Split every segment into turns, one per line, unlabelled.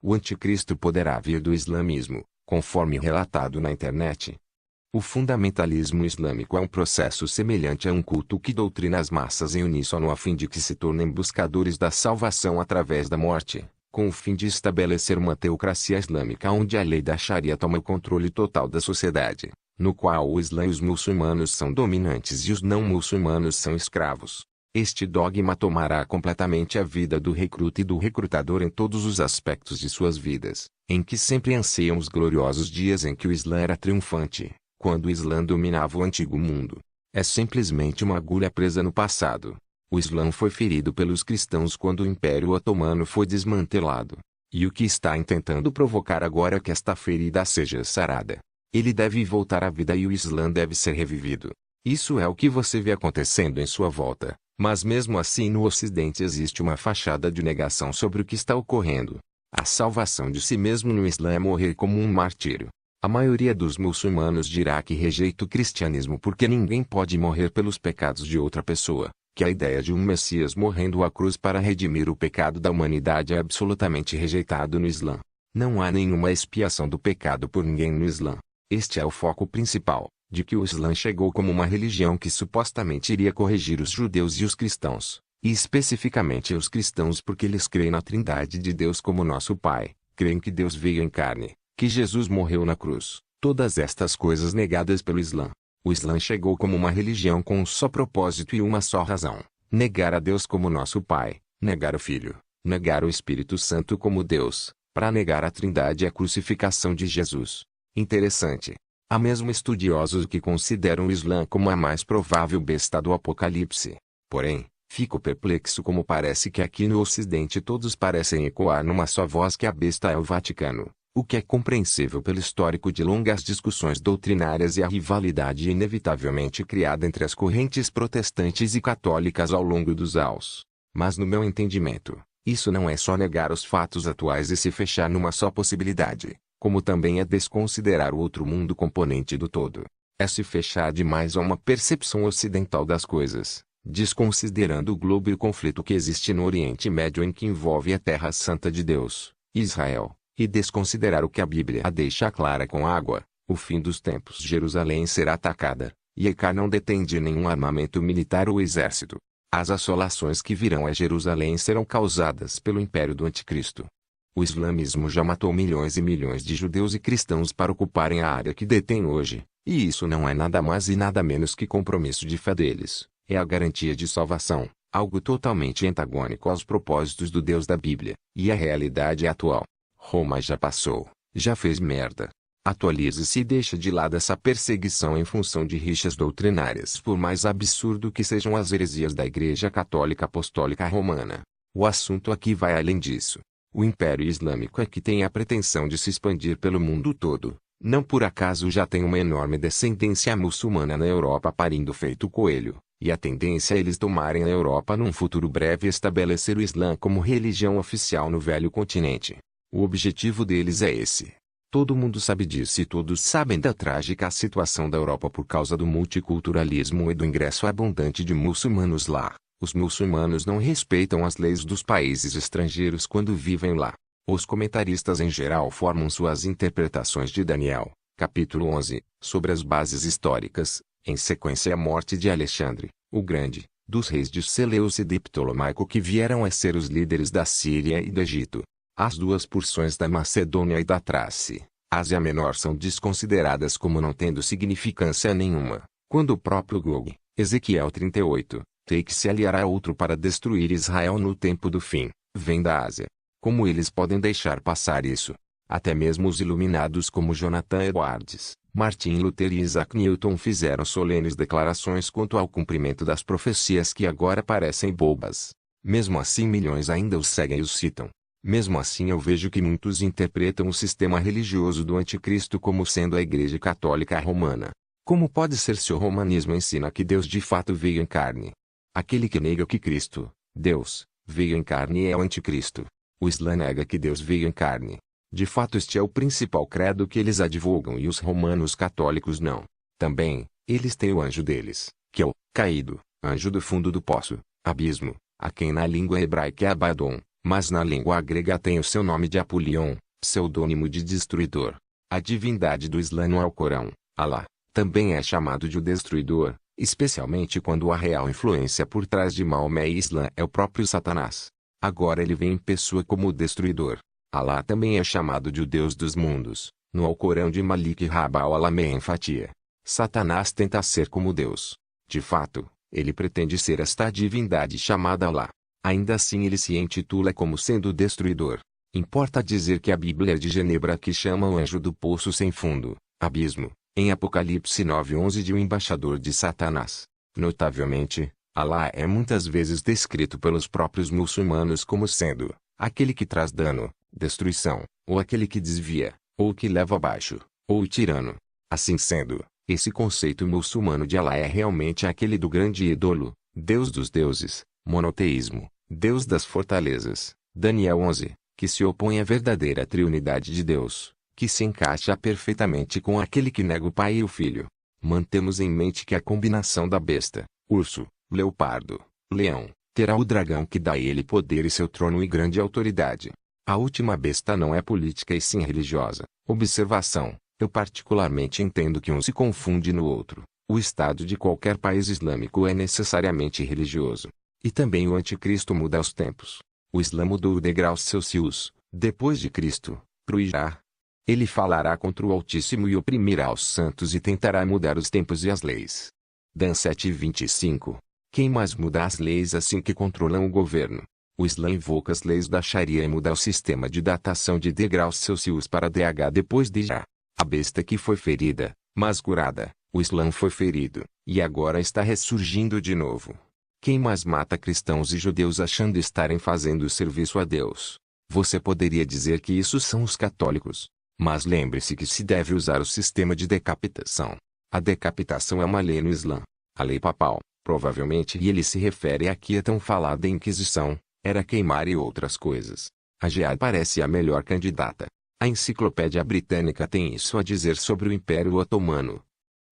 O anticristo poderá vir do islamismo, conforme relatado na internet. O fundamentalismo islâmico é um processo semelhante a um culto que doutrina as massas em uníssono a fim de que se tornem buscadores da salvação através da morte, com o fim de estabelecer uma teocracia islâmica onde a lei da Sharia toma o controle total da sociedade, no qual o Islã e os muçulmanos são dominantes e os não muçulmanos são escravos. Este dogma tomará completamente a vida do recruta e do recrutador em todos os aspectos de suas vidas, em que sempre anseiam os gloriosos dias em que o Islã era triunfante, quando o Islã dominava o antigo mundo. É simplesmente uma agulha presa no passado. O Islã foi ferido pelos cristãos quando o Império Otomano foi desmantelado. E o que está intentando provocar agora é que esta ferida seja sarada. Ele deve voltar à vida e o Islã deve ser revivido. Isso é o que você vê acontecendo em sua volta. Mas mesmo assim no Ocidente existe uma fachada de negação sobre o que está ocorrendo. A salvação de si mesmo no Islã é morrer como um martírio. A maioria dos muçulmanos dirá que rejeita o cristianismo porque ninguém pode morrer pelos pecados de outra pessoa, que a ideia de um Messias morrendo à cruz para redimir o pecado da humanidade é absolutamente rejeitado no Islã. Não há nenhuma expiação do pecado por ninguém no Islã. Este é o foco principal, de que o Islã chegou como uma religião que supostamente iria corrigir os judeus e os cristãos, e especificamente os cristãos porque eles creem na Trindade de Deus como nosso Pai, creem que Deus veio em carne, que Jesus morreu na cruz, todas estas coisas negadas pelo Islã. O Islã chegou como uma religião com um só propósito e uma só razão: negar a Deus como nosso Pai, negar o Filho, negar o Espírito Santo como Deus, para negar a Trindade e a crucificação de Jesus. Interessante. Há mesmo estudiosos que consideram o Islã como a mais provável besta do Apocalipse. Porém, fico perplexo como parece que aqui no Ocidente todos parecem ecoar numa só voz que a besta é o Vaticano, o que é compreensível pelo histórico de longas discussões doutrinárias e a rivalidade inevitavelmente criada entre as correntes protestantes e católicas ao longo dos anos. Mas no meu entendimento, isso não é só negar os fatos atuais e se fechar numa só possibilidade, como também é desconsiderar o outro mundo componente do todo. É se fechar demais a uma percepção ocidental das coisas, desconsiderando o globo e o conflito que existe no Oriente Médio em que envolve a Terra Santa de Deus, Israel, e desconsiderar o que a Bíblia deixa clara com água: o fim dos tempos. Jerusalém será atacada, e Ecá não detém de nenhum armamento militar ou exército. As assolações que virão a Jerusalém serão causadas pelo império do Anticristo. O islamismo já matou milhões e milhões de judeus e cristãos para ocuparem a área que detém hoje, e isso não é nada mais e nada menos que compromisso de fé deles. É a garantia de salvação, algo totalmente antagônico aos propósitos do Deus da Bíblia, e a realidade atual. Roma já passou, já fez merda. Atualize-se e deixa de lado essa perseguição em função de rixas doutrinárias, por mais absurdo que sejam as heresias da Igreja Católica Apostólica Romana. O assunto aqui vai além disso. O Império Islâmico é que tem a pretensão de se expandir pelo mundo todo. Não por acaso já tem uma enorme descendência muçulmana na Europa parindo feito coelho, e a tendência é eles tomarem a Europa num futuro breve e estabelecer o Islã como religião oficial no velho continente. O objetivo deles é esse. Todo mundo sabe disso e todos sabem da trágica situação da Europa por causa do multiculturalismo e do ingresso abundante de muçulmanos lá. Os muçulmanos não respeitam as leis dos países estrangeiros quando vivem lá. Os comentaristas em geral formam suas interpretações de Daniel, capítulo 11, sobre as bases históricas, em sequência à morte de Alexandre, o Grande, dos reis de Seleucida e Ptolomaico que vieram a ser os líderes da Síria e do Egito. As duas porções da Macedônia e da Trácia, Ásia Menor, são desconsideradas como não tendo significância nenhuma, quando o próprio Gog, Ezequiel 38, tem que se aliar a outro para destruir Israel no tempo do fim, vem da Ásia. Como eles podem deixar passar isso? Até mesmo os iluminados como Jonathan Edwards, Martin Luther e Isaac Newton fizeram solenes declarações quanto ao cumprimento das profecias que agora parecem bobas. Mesmo assim milhões ainda os seguem e os citam. Mesmo assim eu vejo que muitos interpretam o sistema religioso do anticristo como sendo a Igreja Católica Romana. Como pode ser se o romanismo ensina que Deus de fato veio em carne? Aquele que nega que Cristo, Deus, veio em carne é o anticristo. O Islã nega que Deus veio em carne. De fato este é o principal credo que eles advogam e os romanos católicos não. Também, eles têm o anjo deles, que é o caído, anjo do fundo do poço, abismo, a quem na língua hebraica é Abaddon, mas na língua grega tem o seu nome de Apulion, pseudônimo de destruidor. A divindade do Islã no Alcorão, Alá, também é chamado de o destruidor, especialmente quando a real influência por trás de Maomé e Islã é o próprio Satanás. Agora ele vem em pessoa como o destruidor. Alá também é chamado de o Deus dos mundos, no Alcorão de Malik Rab al-Alamein Fatia. Satanás tenta ser como Deus. De fato, ele pretende ser esta divindade chamada Alá. Ainda assim ele se intitula como sendo o destruidor. Importa dizer que a Bíblia de Genebra que chama o anjo do poço sem fundo, abismo, em Apocalipse 9:11 de um embaixador de Satanás. Notavelmente, Alá é muitas vezes descrito pelos próprios muçulmanos como sendo aquele que traz dano, destruição, ou aquele que desvia, ou que leva abaixo, ou o tirano. Assim sendo, esse conceito muçulmano de Alá é realmente aquele do grande ídolo, Deus dos deuses, monoteísmo, Deus das fortalezas, Daniel 11, que se opõe à verdadeira triunidade de Deus, que se encaixa perfeitamente com aquele que nega o Pai e o Filho. Mantemos em mente que a combinação da besta, urso, leopardo, leão, terá o dragão que dá a ele poder e seu trono e grande autoridade. A última besta não é política e sim religiosa. Observação: eu particularmente entendo que um se confunde no outro. O Estado de qualquer país islâmico é necessariamente religioso. E também o anticristo muda aos tempos. O Islã mudou o degrau Celsius, depois de Cristo, pro Ijá. Ele falará contra o Altíssimo e oprimirá os santos e tentará mudar os tempos e as leis. Dan 7:25. Quem mais muda as leis assim que controlam o governo? O Islã invoca as leis da Sharia e muda o sistema de datação de degraus Celsius para DH depois de Ijá. A besta que foi ferida, mas curada, o Islã foi ferido, e agora está ressurgindo de novo. Quem mais mata cristãos e judeus achando estarem fazendo serviço a Deus? Você poderia dizer que isso são os católicos. Mas lembre-se que se deve usar o sistema de decapitação. A decapitação é uma lei no Islã. A lei papal, provavelmente, e ele se refere aqui à tão falada Inquisição, era queimar e outras coisas. A Jihad parece a melhor candidata. A Enciclopédia Britânica tem isso a dizer sobre o Império Otomano.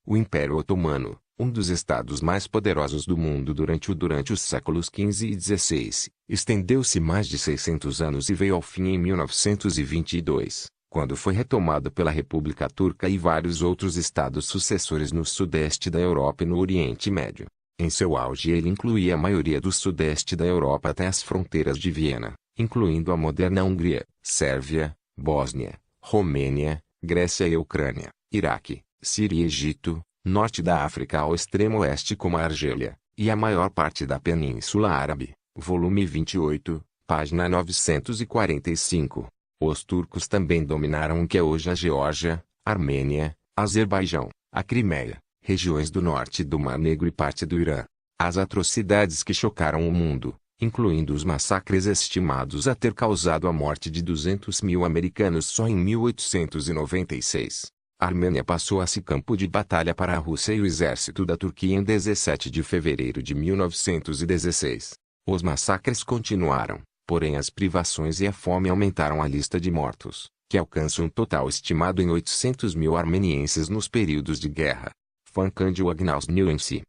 O Império Otomano, um dos estados mais poderosos do mundo durante os séculos XV e XVI, estendeu-se mais de 600 anos e veio ao fim em 1922, quando foi retomado pela República Turca e vários outros estados sucessores no sudeste da Europa e no Oriente Médio. Em seu auge ele incluía a maioria do sudeste da Europa até as fronteiras de Viena, incluindo a moderna Hungria, Sérvia, Bósnia, Romênia, Grécia e Ucrânia, Iraque, Síria e Egito, norte da África ao extremo oeste como a Argélia, e a maior parte da Península Árabe. Volume 28, página 945. Os turcos também dominaram o que é hoje a Geórgia, Armênia, Azerbaijão, a Crimeia, regiões do norte do Mar Negro e parte do Irã. As atrocidades que chocaram o mundo, incluindo os massacres estimados a ter causado a morte de 200 mil americanos só em 1896. A Armênia passou a ser campo de batalha para a Rússia e o exército da Turquia em 17 de fevereiro de 1916. Os massacres continuaram, porém as privações e a fome aumentaram a lista de mortos, que alcança um total estimado em 800 mil armenienses nos períodos de guerra. Fancandio Agnaus Nuensi.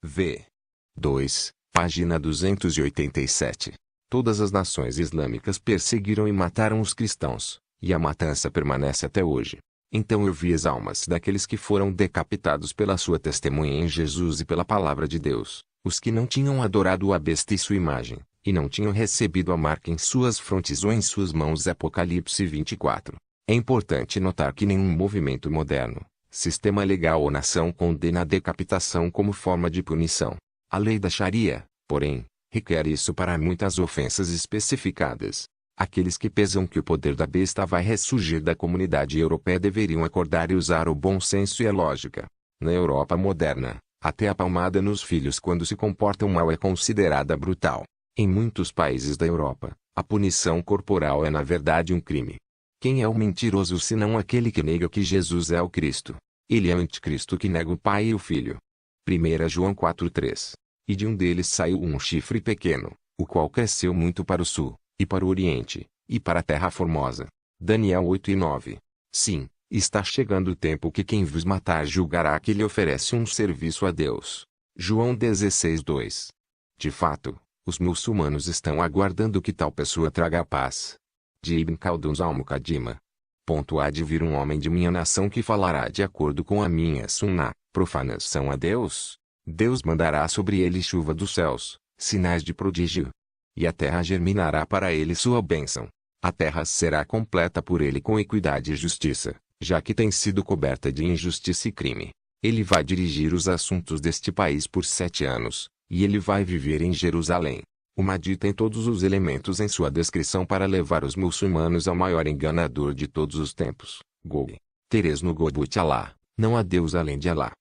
V. 2, página 287. Todas as nações islâmicas perseguiram e mataram os cristãos, e a matança permanece até hoje. Então eu vi as almas daqueles que foram decapitados pela sua testemunha em Jesus e pela palavra de Deus, os que não tinham adorado a besta e sua imagem, e não tinham recebido a marca em suas frontes ou em suas mãos. Apocalipse 24. É importante notar que nenhum movimento moderno, sistema legal ou nação condena a decapitação como forma de punição. A lei da Sharia, porém, requer isso para muitas ofensas especificadas. Aqueles que pensam que o poder da besta vai ressurgir da comunidade europeia deveriam acordar e usar o bom senso e a lógica. Na Europa moderna, até a palmada nos filhos quando se comportam mal é considerada brutal. Em muitos países da Europa, a punição corporal é na verdade um crime. Quem é o mentiroso senão aquele que nega que Jesus é o Cristo? Ele é o anticristo que nega o Pai e o Filho. 1 João 4:3. E de um deles saiu um chifre pequeno, o qual cresceu muito para o sul, e para o oriente, e para a terra formosa. Daniel 8:9. Sim, está chegando o tempo que quem vos matar julgará que lhe oferece um serviço a Deus. João 16:2. De fato, Os muçulmanos estão aguardando que tal pessoa traga a paz. De Ibn Khaldun al-Muqaddimah. Há de vir um homem de minha nação que falará de acordo com a minha sunnah, profanação a Deus. Deus mandará sobre ele chuva dos céus, sinais de prodígio. E a terra germinará para ele sua bênção. A terra será completa por ele com equidade e justiça, já que tem sido coberta de injustiça e crime. Ele vai dirigir os assuntos deste país por 7 anos, e ele vai viver em Jerusalém. O Mahdi tem todos os elementos em sua descrição para levar os muçulmanos ao maior enganador de todos os tempos, Gog. Teres no Gobut Allah, não há Deus além de Allah.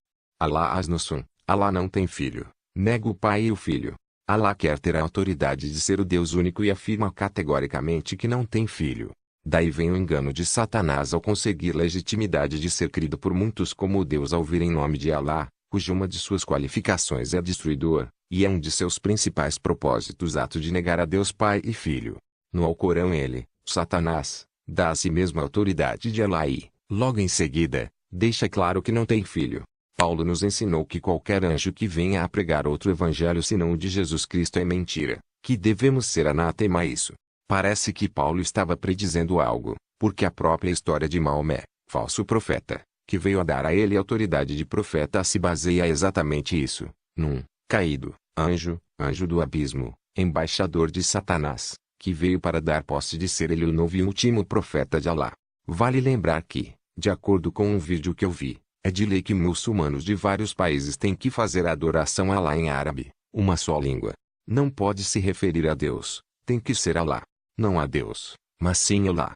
Allah Asnusun, Allah não tem filho, nega o pai e o filho. Allah quer ter a autoridade de ser o Deus único e afirma categoricamente que não tem filho. Daí vem o engano de Satanás ao conseguir legitimidade de ser crido por muitos como o Deus ao vir em nome de Allah, cuja uma de suas qualificações é destruidor, e é um de seus principais propósitos ato de negar a Deus Pai e Filho. No Alcorão ele, Satanás, dá a si mesmo a autoridade de Allah e, logo em seguida, deixa claro que não tem filho. Paulo nos ensinou que qualquer anjo que venha a pregar outro evangelho senão o de Jesus Cristo é mentira, que devemos ser anátema a isso. Parece que Paulo estava predizendo algo, porque a própria história de Maomé, falso profeta, que veio a dar a ele autoridade de profeta se baseia exatamente isso, num caído anjo do abismo, embaixador de Satanás, que veio para dar posse de ser ele o novo e último profeta de Allah. Vale lembrar que, de acordo com um vídeo que eu vi, é de lei que muçulmanos de vários países têm que fazer a adoração a Allah em árabe, uma só língua. Não pode se referir a Deus, tem que ser Allah. Não a Deus, mas sim Allah.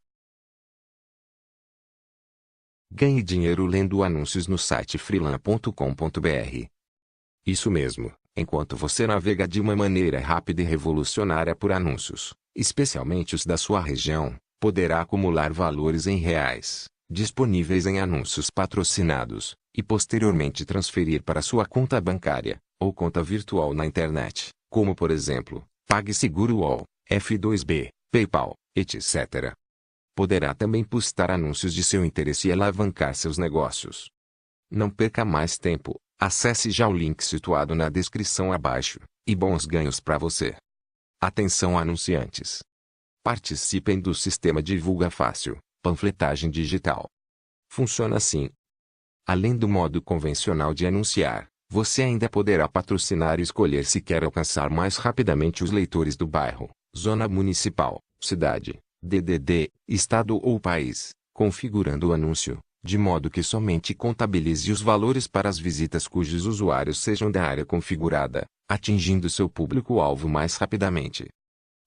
Ganhe dinheiro lendo anúncios no site freelan.com.br. Isso mesmo, enquanto você navega de uma maneira rápida e revolucionária por anúncios, especialmente os da sua região, poderá acumular valores em reais, disponíveis em anúncios patrocinados, e posteriormente transferir para sua conta bancária, ou conta virtual na internet, como por exemplo, PagSeguro UOL, F2B, PayPal, etc. Poderá também postar anúncios de seu interesse e alavancar seus negócios. Não perca mais tempo, acesse já o link situado na descrição abaixo, e bons ganhos para você. Atenção anunciantes! Participem do sistema Divulga Fácil, panfletagem digital. Funciona assim. Além do modo convencional de anunciar, você ainda poderá patrocinar e escolher se quer alcançar mais rapidamente os leitores do bairro, zona municipal, cidade, DDD, estado ou país, configurando o anúncio, de modo que somente contabilize os valores para as visitas cujos usuários sejam da área configurada, atingindo seu público-alvo mais rapidamente.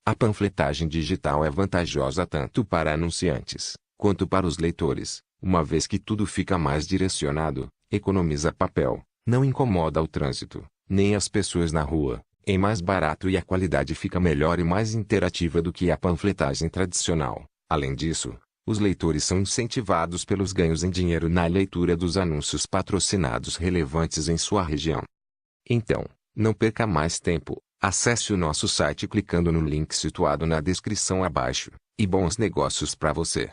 A panfletagem digital é vantajosa tanto para anunciantes, quanto para os leitores, uma vez que tudo fica mais direcionado, economiza papel, não incomoda o trânsito, nem as pessoas na rua, é mais barato e a qualidade fica melhor e mais interativa do que a panfletagem tradicional. Além disso, os leitores são incentivados pelos ganhos em dinheiro na leitura dos anúncios patrocinados relevantes em sua região. Então, não perca mais tempo, acesse o nosso site clicando no link situado na descrição abaixo, e bons negócios para você!